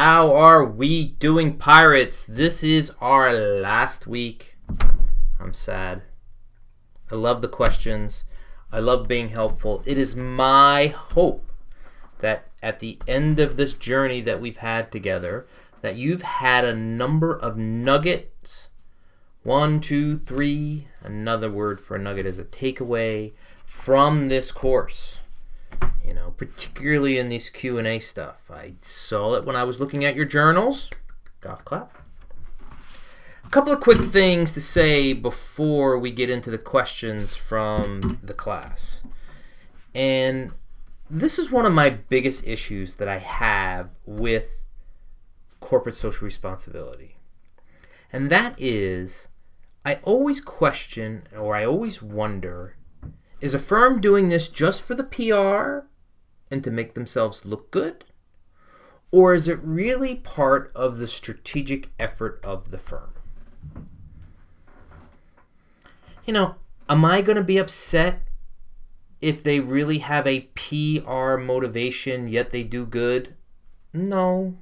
How are we doing, pirates? This is our last week. I'm sad. I love the questions. I love being helpful. It is my hope that at the end of this journey that we've had together, that you've had a number of nuggets. 1, 2, 3. Another word for a nugget is a takeaway from this course. You know, particularly in this Q&A stuff. I saw it when I was looking at your journals. Golf clap. A couple of quick things to say before we get into the questions from the class. And this is one of my biggest issues that I have with corporate social responsibility. And that is, I always question, or I always wonder, is a firm doing this just for the PR and to make themselves look good? Or is it really part of the strategic effort of the firm? You know, am I going to be upset if they really have a PR motivation yet they do good? No.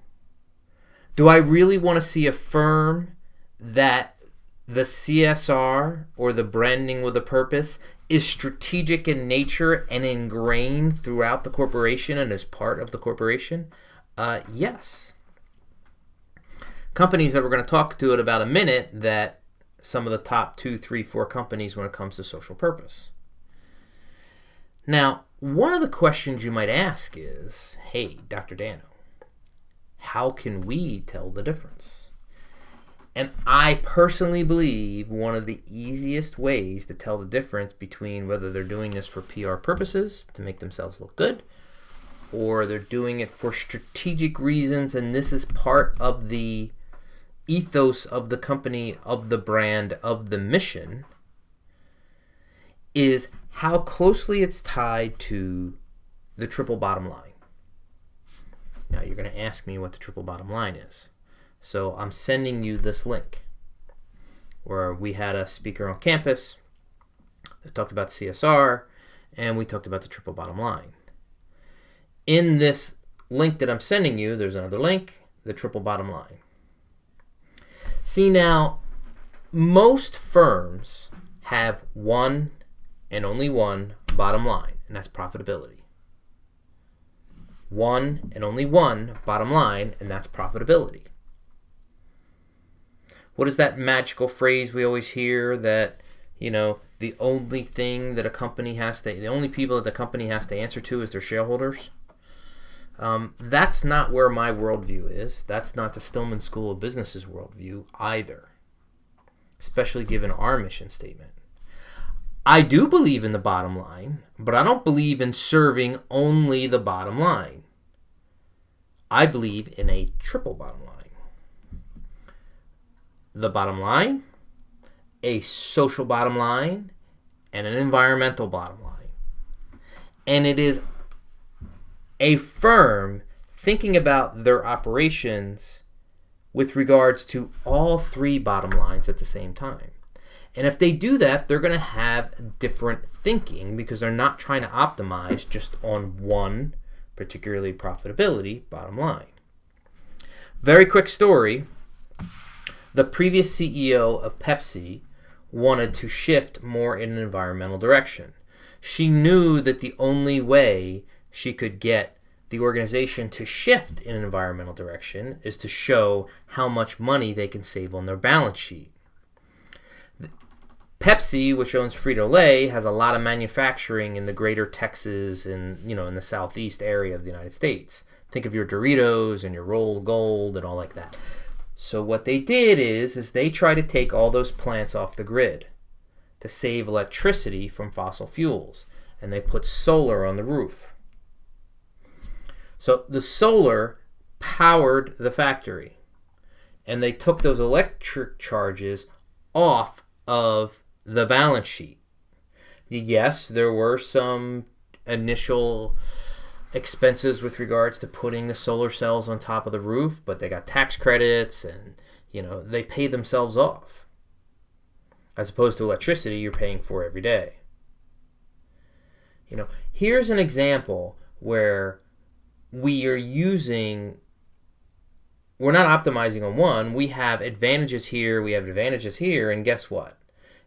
Do I really want to see a firm that the CSR, or the branding with a purpose, is strategic in nature and ingrained throughout the corporation and is part of the corporation? Yes. Companies that we're going to talk to in about a minute, that some of the top 2, 3, 4 companies when it comes to social purpose. Now, one of the questions you might ask is, hey, Dr. Dano, how can we tell the difference? And I personally believe one of the easiest ways to tell the difference between whether they're doing this for PR purposes to make themselves look good, or they're doing it for strategic reasons, and this is part of the ethos of the company, of the brand, of the mission, is how closely it's tied to the triple bottom line. Now, you're going to ask me what the triple bottom line is. So I'm sending you this link where we had a speaker on campus that talked about CSR, and we talked about the triple bottom line. In this link that I'm sending you, there's another link, the triple bottom line. See, now, most firms have one and only one bottom line, and that's profitability. One and only one bottom line, and that's profitability. What is that magical phrase we always hear that, you know, the only thing that a company has to, the only people that the company has to answer to is their shareholders? That's not where my worldview is. That's not the Stillman School of Business's worldview either, especially given our mission statement. I do believe in the bottom line, but I don't believe in serving only the bottom line. I believe in a triple bottom line. The bottom line, a social bottom line, and an environmental bottom line. And it is a firm thinking about their operations with regards to all 3 bottom lines at the same time. And if they do that, they're going to have different thinking because they're not trying to optimize just on one, particularly profitability, bottom line. Very quick story. The previous CEO of Pepsi wanted to shift more in an environmental direction. She knew that the only way she could get the organization to shift in an environmental direction is to show how much money they can save on their balance sheet. Pepsi, which owns Frito-Lay, has a lot of manufacturing in the greater Texas and, you know, in the southeast area of the United States. Think of your Doritos and your Roll Gold and all like that. So what they did is they tried to take all those plants off the grid to save electricity from fossil fuels. And they put solar on the roof. So the solar powered the factory. And they took those electric charges off of the balance sheet. Yes, there were some initial expenses with regards to putting the solar cells on top of the roof, but they got tax credits and, you know, they paid themselves off. As opposed to electricity you're paying for every day. You know, here's an example where we are using we're not optimizing on one. We have advantages here, we have advantages here, and guess what?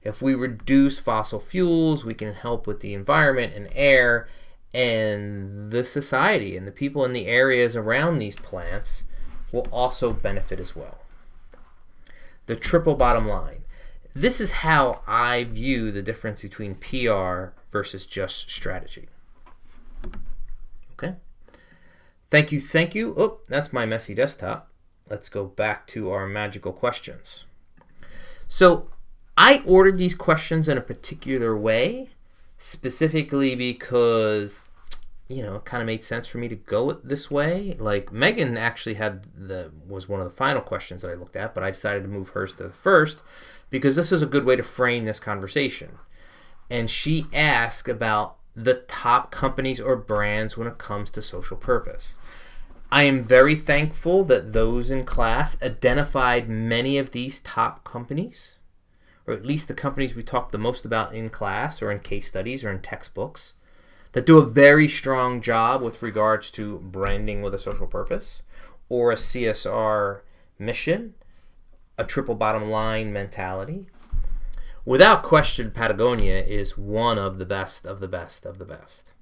If we reduce fossil fuels, we can help with the environment and air, and the society and the people in the areas around these plants will also benefit as well. The triple bottom line. This is how I view the difference between PR versus just strategy. Okay. Thank you. Oh, that's my messy desktop. Let's go back to our magical questions. So I ordered these questions in a particular way, specifically because, it kind of made sense for me to go this way. Like Megan actually was one of the final questions that I looked at, but I decided to move hers to the first because this is a good way to frame this conversation. And she asked about the top companies or brands when it comes to social purpose. I am very thankful that those in class identified many of these top companies, or at least the companies we talked the most about in class or in case studies or in textbooks, that do a very strong job with regards to branding with a social purpose or a CSR mission, a triple bottom line mentality. Without question, Patagonia is one of the best of the best of the best.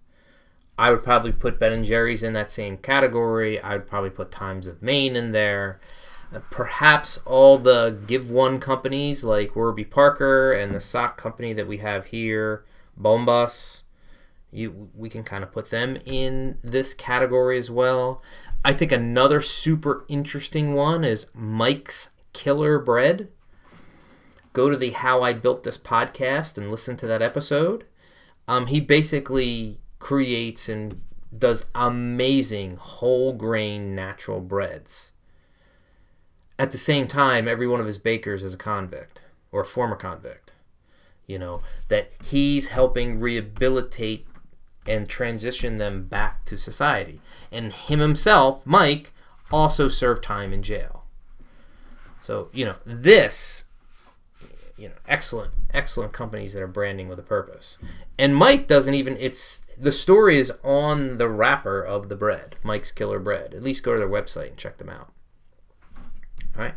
I would probably put Ben & Jerry's in that same category. I would probably put Times of Maine in there. Perhaps all the Give One companies like Warby Parker and the sock company that we have here, Bombas, we can kind of put them in this category as well. I think another super interesting one is Mike's Killer Bread. Go to the How I Built This podcast and listen to that episode. He basically creates and does amazing whole grain natural breads. At the same time, every one of his bakers is a convict or a former convict. That he's helping rehabilitate and transition them back to society. And him himself, Mike, also served time in jail. So, excellent companies that are branding with a purpose. And Mike doesn't even, the story is on the wrapper of the bread, Mike's Killer Bread. At least go to their website and check them out. All right.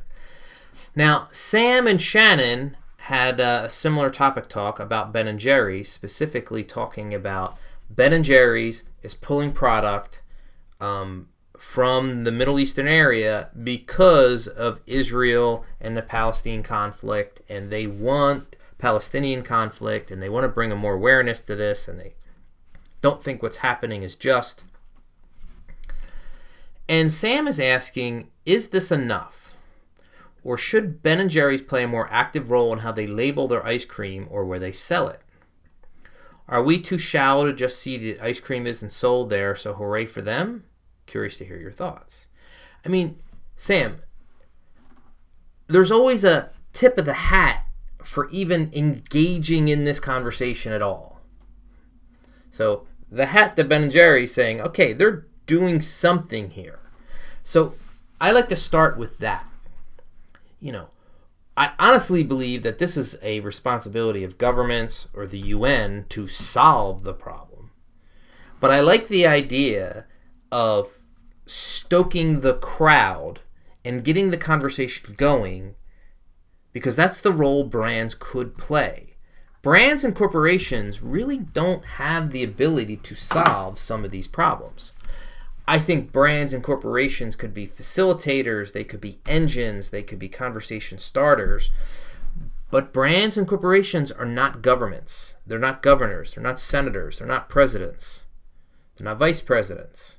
Now, Sam and Shannon had a similar topic talk about Ben & Jerry's, specifically talking about Ben & Jerry's is pulling product from the Middle Eastern area because of Israel and the Palestine conflict, and they want Palestinian conflict, and they want to bring a more awareness to this, and they don't think what's happening is just. And Sam is asking, is this enough? Or should Ben & Jerry's play a more active role in how they label their ice cream or where they sell it? Are we too shallow to just see the ice cream isn't sold there, so hooray for them? Curious to hear your thoughts. I mean, Sam, there's always a tip of the hat for even engaging in this conversation at all. So the hat to Ben & Jerry's saying, okay, they're doing something here. So I like to start with that. I honestly believe that this is a responsibility of governments or the UN to solve the problem. But I like the idea of stoking the crowd and getting the conversation going, because that's the role brands could play. Brands and corporations really don't have the ability to solve some of these problems. I think brands and corporations could be facilitators, they could be engines, they could be conversation starters. But brands and corporations are not governments. They're not governors, they're not senators, they're not presidents, they're not vice presidents.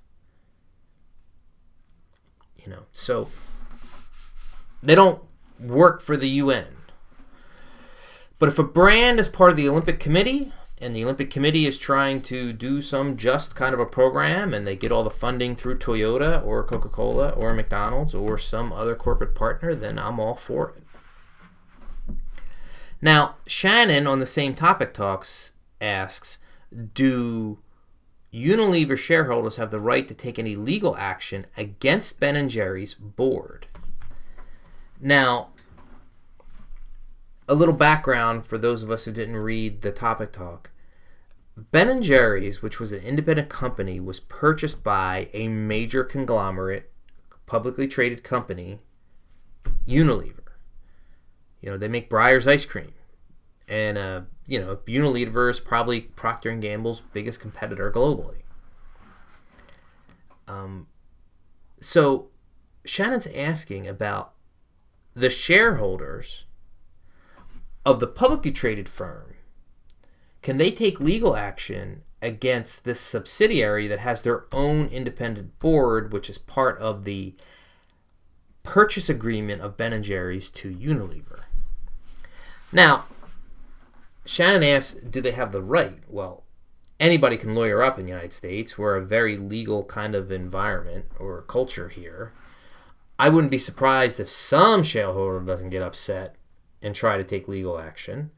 So they don't work for the UN. But if a brand is part of the Olympic Committee, and the Olympic Committee is trying to do some just kind of a program, and they get all the funding through Toyota or Coca-Cola or McDonald's or some other corporate partner, then I'm all for it. Now, Shannon on the same topic talks asks, do Unilever shareholders have the right to take any legal action against Ben & Jerry's board? Now, a little background for those of us who didn't read the topic talk. Ben & Jerry's, which was an independent company, was purchased by a major conglomerate publicly traded company, Unilever. They make Breyer's ice cream. And, Unilever is probably Procter & Gamble's biggest competitor globally. So Shannon's asking about the shareholders of the publicly traded firm. Can they take legal action against this subsidiary that has their own independent board, which is part of the purchase agreement of Ben & Jerry's to Unilever? Now, Shannon asks, do they have the right? Well, anybody can lawyer up in the United States. We're a very legal kind of environment or culture here. I wouldn't be surprised if some shareholder doesn't get upset and try to take legal action.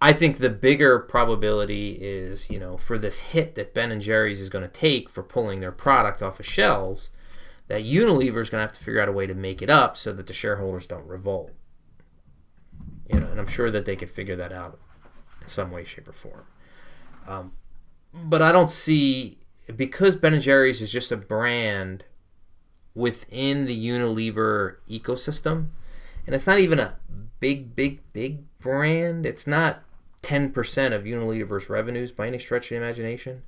I think the bigger probability is, for this hit that Ben & Jerry's is going to take for pulling their product off of shelves, that Unilever is going to have to figure out a way to make it up so that the shareholders don't revolt. And I'm sure that they could figure that out in some way, shape, or form. But I don't see, because Ben & Jerry's is just a brand within the Unilever ecosystem, and it's not even a big brand. It's not 10% of Unilever's revenues by any stretch of the imagination.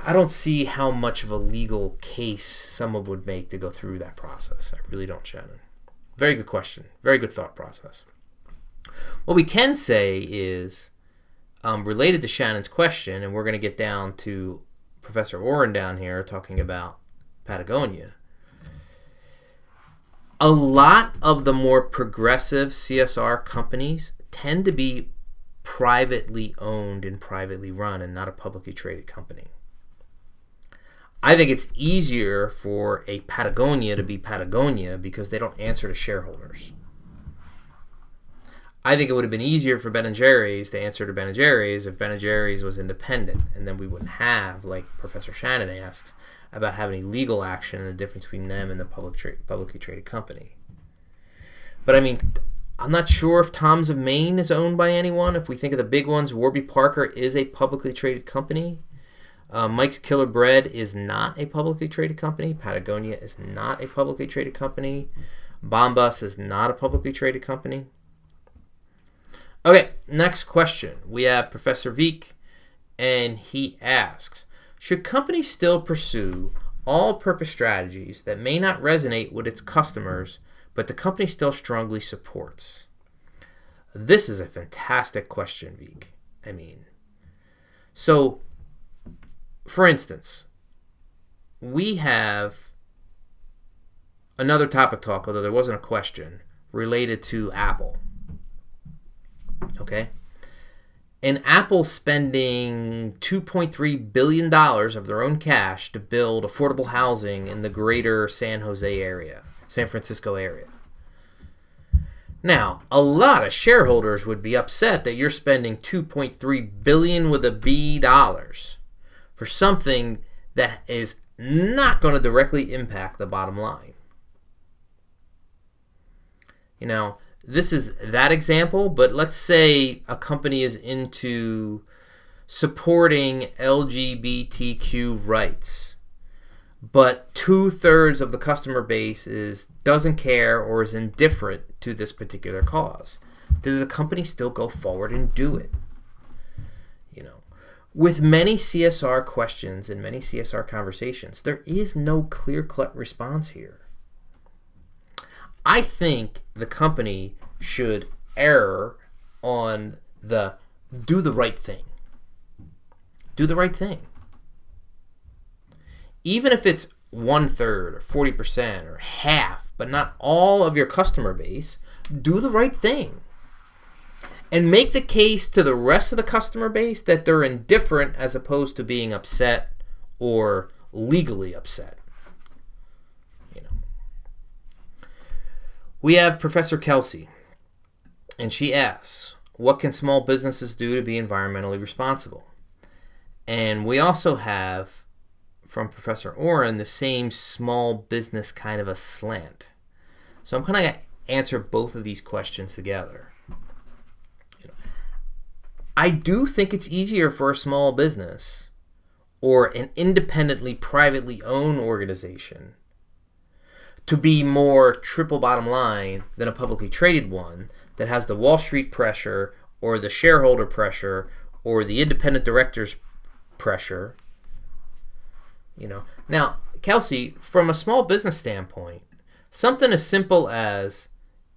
I don't see how much of a legal case someone would make to go through that process. I really don't, Shannon. Very good question. Very good thought process. What we can say is, related to Shannon's question, and we're going to get down to Professor Oren down here talking about Patagonia. A lot of the more progressive CSR companies tend to be privately owned and privately run and not a publicly traded company. I think it's easier for a Patagonia to be Patagonia because they don't answer to shareholders. I think it would have been easier for Ben & Jerry's to answer to Ben & Jerry's if Ben & Jerry's was independent, and then we wouldn't have, like Professor Shannon asks, about having legal action and the difference between them and the publicly traded company. But I'm not sure if Tom's of Maine is owned by anyone. If we think of the big ones, Warby Parker is a publicly traded company. Mike's Killer Bread is not a publicly traded company. Patagonia is not a publicly traded company. Bombas is not a publicly traded company. Okay, next question. We have Professor Veek, and he asks, should companies still pursue all-purpose strategies that may not resonate with its customers, but the company still strongly supports? This is a fantastic question, Veek. So, for instance, we have another topic talk, although there wasn't a question, related to Apple. Okay? And Apple's spending $2.3 billion of their own cash to build affordable housing in the greater San Francisco area. Now, a lot of shareholders would be upset that you're spending $2.3 billion with a B dollars for something that is not going to directly impact the bottom line. This is that example, but let's say a company is into supporting LGBTQ rights, but 2/3 of the customer base doesn't care or is indifferent to this particular cause. Does the company still go forward and do it? With many CSR questions and many CSR conversations, there is no clear-cut response here. I think the company should err on the do the right thing. Do the right thing. Even if it's 1/3 or 40% or half, but not all of your customer base, do the right thing. And make the case to the rest of the customer base that they're indifferent as opposed to being upset or legally upset. We have Professor Kelsey, and she asks, what can small businesses do to be environmentally responsible? And we also have, from Professor Oren, the same small business kind of a slant. So I'm going to answer both of these questions together. I do think it's easier for a small business or an independently privately owned organization to be more triple bottom line than a publicly traded one that has the Wall Street pressure or the shareholder pressure or the independent directors pressure? Now, Kelsey, from a small business standpoint, something as simple as,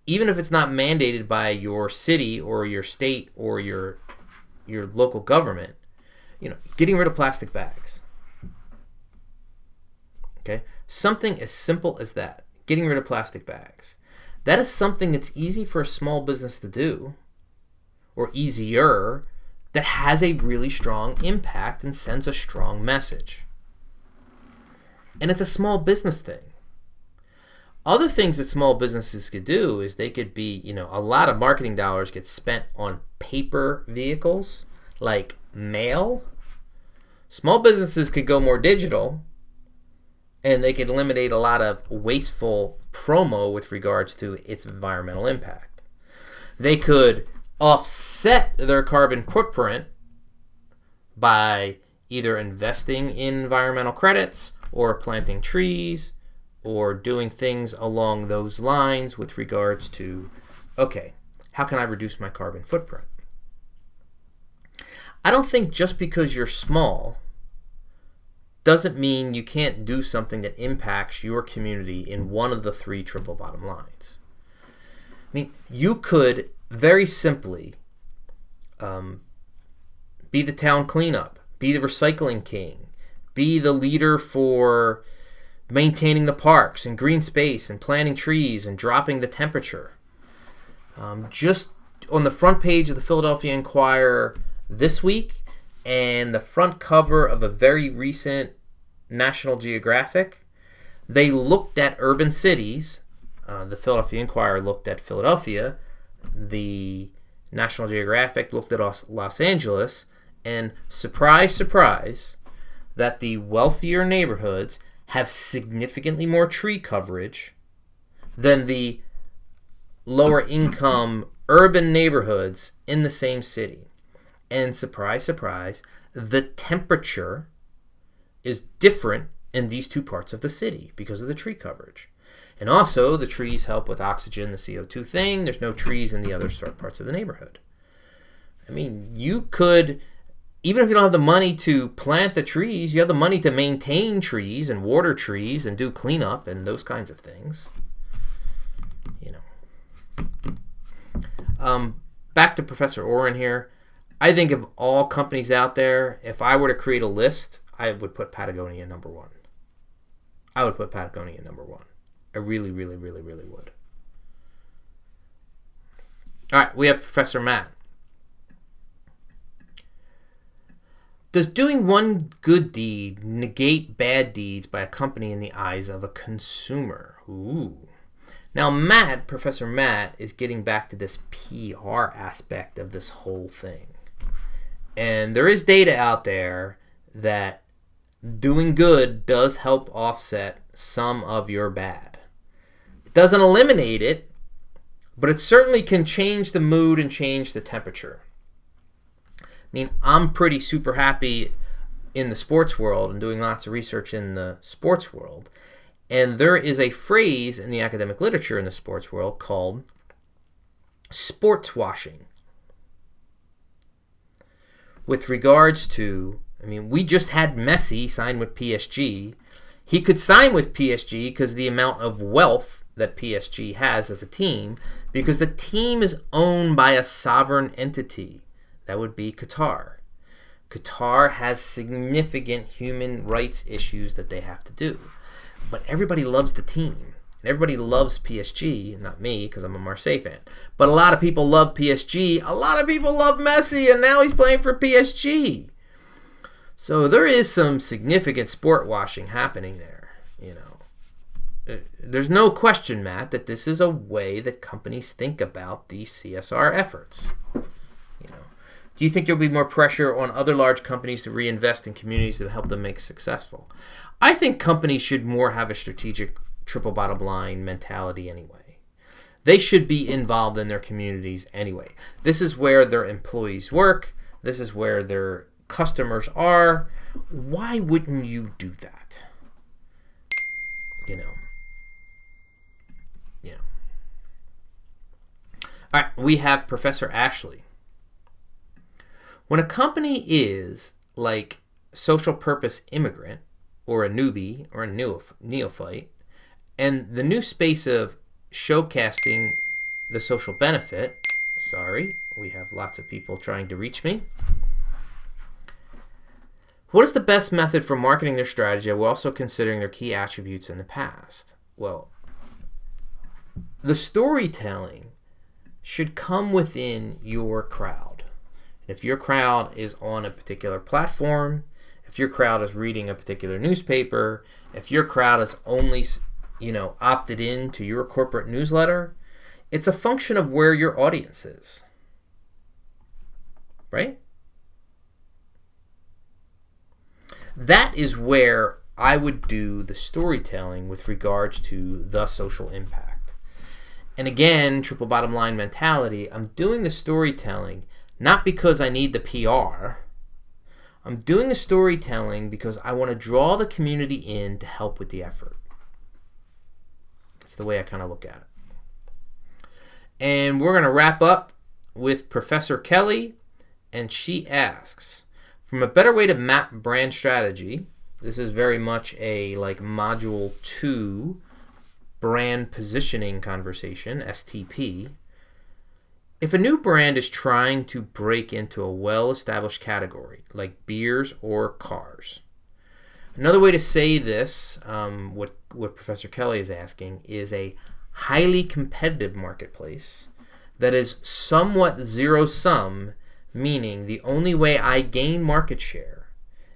even if it's not mandated by your city or your state or your local government, getting rid of plastic bags. Okay? Something as simple as that, getting rid of plastic bags. That is something that's easy for a small business to do, or easier, that has a really strong impact and sends a strong message. And it's a small business thing. Other things that small businesses could do is they could be, a lot of marketing dollars get spent on paper vehicles like mail. Small businesses could go more digital, and they could eliminate a lot of wasteful promo with regards to its environmental impact. They could offset their carbon footprint by either investing in environmental credits or planting trees or doing things along those lines with regards to, okay, how can I reduce my carbon footprint? I don't think just because you're small doesn't mean you can't do something that impacts your community in one of the three triple bottom lines. I mean, you could very simply be the town cleanup, be the recycling king, be the leader for maintaining the parks and green space and planting trees and dropping the temperature. Just on the front page of the Philadelphia Inquirer this week, and the front cover of a very recent National Geographic, they looked at urban cities. The Philadelphia Inquirer looked at Philadelphia. The National Geographic looked at Los Angeles. And surprise, surprise, that the wealthier neighborhoods have significantly more tree coverage than the lower income urban neighborhoods in the same city. And surprise, surprise, the temperature is different in these two parts of the city because of the tree coverage. And also, the trees help with oxygen, the CO2 thing. There's no trees in the other parts of the neighborhood. I mean, you could, even if you don't have the money to plant the trees, you have the money to maintain trees and water trees and do cleanup and those kinds of things. Back to Professor Oren here. I think of all companies out there, if I were to create a list, I would put Patagonia number one. I would put Patagonia number one. I really, really, really, really would. All right, we have Professor Matt. Does doing one good deed negate bad deeds by a company in the eyes of a consumer? Ooh. Now, Professor Matt, is getting back to this PR aspect of this whole thing. And there is data out there that doing good does help offset some of your bad. It doesn't eliminate it, but it certainly can change the mood and change the temperature. I mean, I'm pretty super happy in the sports world and doing lots of research in the sports world. And there is a phrase in the academic literature in the sports world called sports washing. With regards to, we just had Messi sign with PSG. He could sign with PSG because of the amount of wealth that PSG has as a team, because the team is owned by a sovereign entity. That would be Qatar. Qatar has significant human rights issues that they have to do. But everybody loves the team. And everybody loves PSG. Not me, because I'm a Marseille fan. But a lot of people love PSG. A lot of people love Messi, and now he's playing for PSG. So there is some significant sport washing happening there. There's no question, Matt, that this is a way that companies think about these CSR efforts. Do you think there'll be more pressure on other large companies to reinvest in communities to help them make successful? I think companies should more have a strategic triple bottom line mentality anyway. They should be involved in their communities anyway. This is where their employees work. This is where their customers are, why wouldn't you do that? You know. All right, we have Professor Ashley. When a company is like social purpose immigrant or a newbie or a neophyte, and the new space of showcasing the social benefit, sorry, we have lots of people trying to reach me. What is the best method for marketing their strategy while also considering their key attributes in the past? Well, the storytelling should come within your crowd. If your crowd is on a particular platform, if your crowd is reading a particular newspaper, if your crowd is only, opted in to your corporate newsletter, it's a function of where your audience is. Right? That is where I would do the storytelling with regards to the social impact. And again, triple bottom line mentality, I'm doing the storytelling not because I need the PR. I'm doing the storytelling because I want to draw the community in to help with the effort. That's the way I kind of look at it. And we're going to wrap up with Professor Kelly, and she asks, from a better way to map brand strategy, this is very much a like module 2 brand positioning conversation, STP. If a new brand is trying to break into a well-established category, like beers or cars, another way to say this, what Professor Kelly is asking, is a highly competitive marketplace that is somewhat zero-sum, meaning the only way I gain market share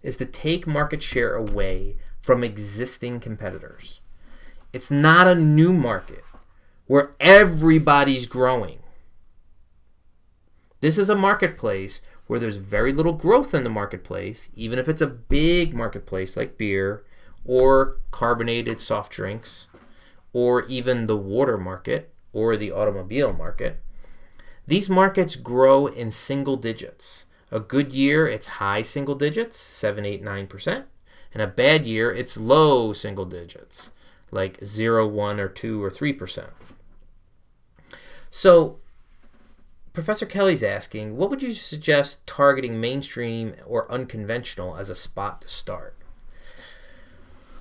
is to take market share away from existing competitors. It's not a new market where everybody's growing. This is a marketplace where there's very little growth in the marketplace, even if it's a big marketplace like beer or carbonated soft drinks or even the water market or the automobile market. These markets grow in single digits. A good year, it's high single digits, 7, 8, 9%. And a bad year, it's low single digits, like 0, 1, or 2, or 3%. So Professor Kelly's asking, what would you suggest targeting mainstream or unconventional as a spot to start?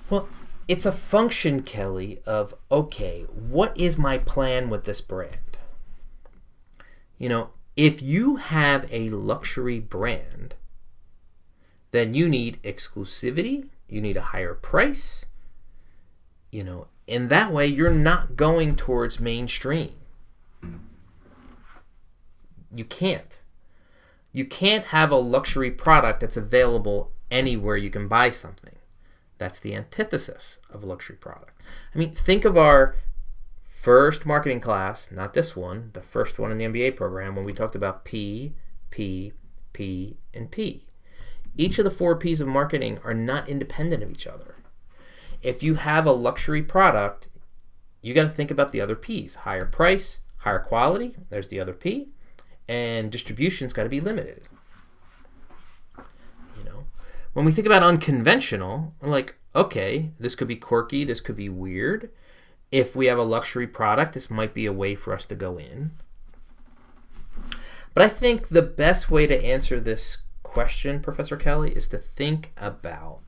Well, it's a function, Kelly, of, okay, what is my plan with this brand? If you have a luxury brand, then you need exclusivity, you need a higher price, and that way you're not going towards mainstream. You can't. You can't have a luxury product that's available anywhere you can buy something. That's the antithesis of a luxury product. Think of our first marketing class, not this one, the first one in the MBA program, when we talked about P, P, P, and P. Each of the 4 P's of marketing are not independent of each other. If you have a luxury product, you got to think about the other P's. Higher price, higher quality, there's the other P, and distribution's got to be limited. When we think about unconventional, I'm like, okay, this could be quirky, this could be weird. If we have a luxury product, this might be a way for us to go in. But I think the best way to answer this question, Professor Kelly, is to think about,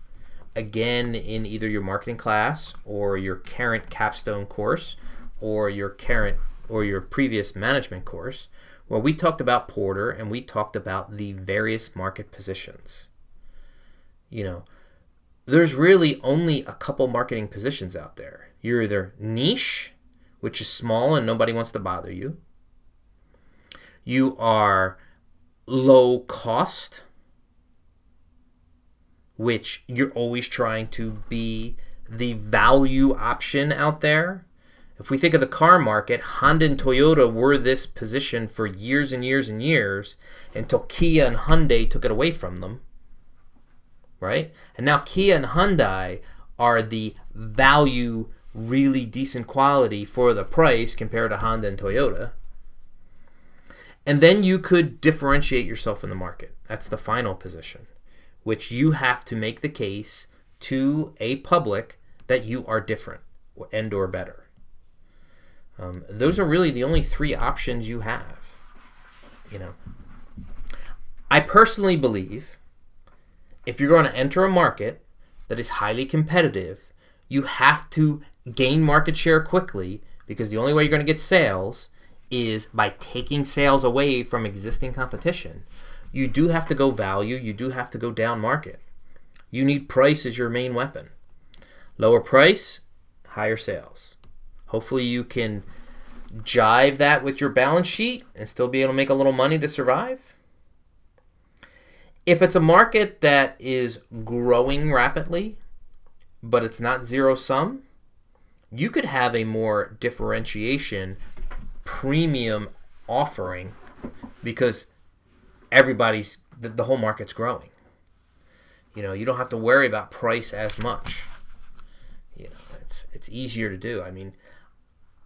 again, in either your marketing class or your current capstone course or your previous management course, where we talked about Porter and we talked about the various market positions. There's really only a couple marketing positions out there. You're either niche, which is small and nobody wants to bother you. You are low cost, which you're always trying to be the value option out there. If we think of the car market, Honda and Toyota were this position for years and years and years until Kia and Hyundai took it away from them. Right? And now Kia and Hyundai are the value, really decent quality for the price compared to Honda and Toyota. And then you could differentiate yourself in the market. That's the final position. which you have to make the case to a public that you are different and or better. Those are really the only three options you have. I personally believe if you're going to enter a market that is highly competitive, you have to gain market share quickly, because the only way you're going to get sales is by taking sales away from existing competition. You do have to go value. You do have to go down market. You need price as your main weapon. Lower price, higher sales. Hopefully you can jive that with your balance sheet and still be able to make a little money to survive. If it's a market that is growing rapidly, but it's not zero sum, you could have a more differentiation premium offering because the whole market's growing. You don't have to worry about price as much. It's easier to do.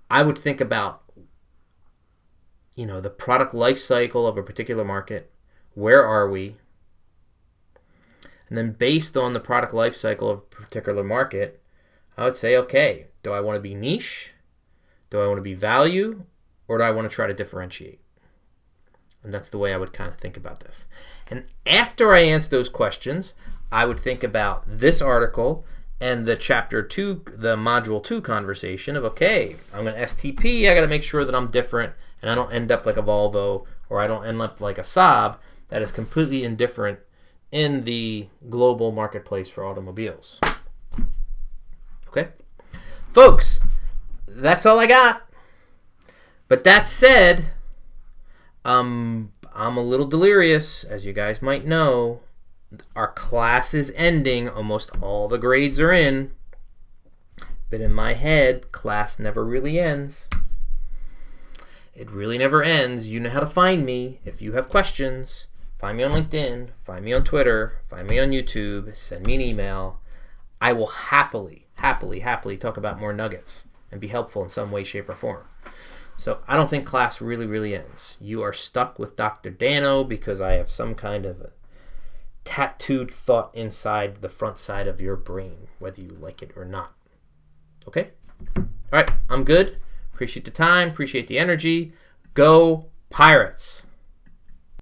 I would think about the product life cycle of a particular market. Where are we? And then based on the product life cycle of a particular market, I would say, okay, do I want to be niche? Do I want to be value? Or do I want to try to differentiate? And that's the way I would kind of think about this. And after I answer those questions, I would think about this article and the chapter 2, the module 2 conversation of, okay, I'm going to STP, I got to make sure that I'm different and I don't end up like a Volvo, or I don't end up like a Saab that is completely indifferent in the global marketplace for automobiles. Okay? Folks, that's all I got. But that said, I'm a little delirious, as you guys might know. Our class is ending. Almost all the grades are in. But in my head, class never really ends. It really never ends. You know how to find me. If you have questions, find me on LinkedIn, find me on Twitter, find me on YouTube, send me an email. I will happily talk about more nuggets and be helpful in some way, shape, or form. So I don't think class really ends. You are stuck with Dr. Dano because I have some kind of a tattooed thought inside the front side of your brain, whether you like it or not. Okay? All right, I'm good. Appreciate the time. Appreciate the energy. Go Pirates!